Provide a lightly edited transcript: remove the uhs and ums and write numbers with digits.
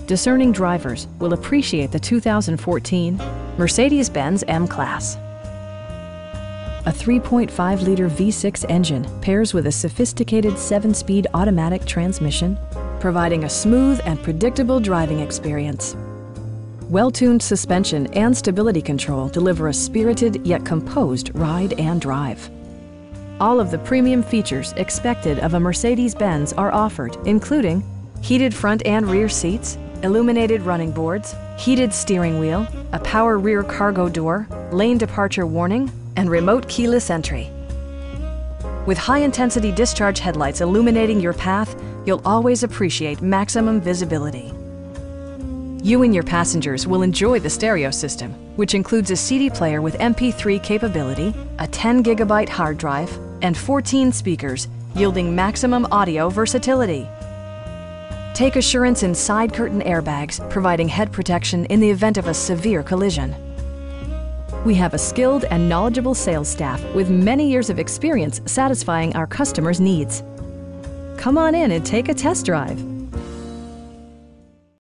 discerning drivers will appreciate the 2014 Mercedes-Benz M-Class. A 3.5-liter V6 engine pairs with a sophisticated 7-speed automatic transmission, providing a smooth and predictable driving experience. Well-tuned suspension and stability control deliver a spirited yet composed ride and drive. All of the premium features expected of a Mercedes-Benz are offered, including heated front and rear seats, illuminated running boards, heated steering wheel, a power rear cargo door, lane departure warning, and remote keyless entry. With high-intensity discharge headlights illuminating your path, you'll always appreciate maximum visibility. You and your passengers will enjoy the stereo system, which includes a CD player with MP3 capability, a 10-gigabyte hard drive, and 14 speakers, yielding maximum audio versatility. Take assurance in side curtain airbags, providing head protection in the event of a severe collision. We have a skilled and knowledgeable sales staff with many years of experience satisfying our customers' needs. Come on in and take a test drive.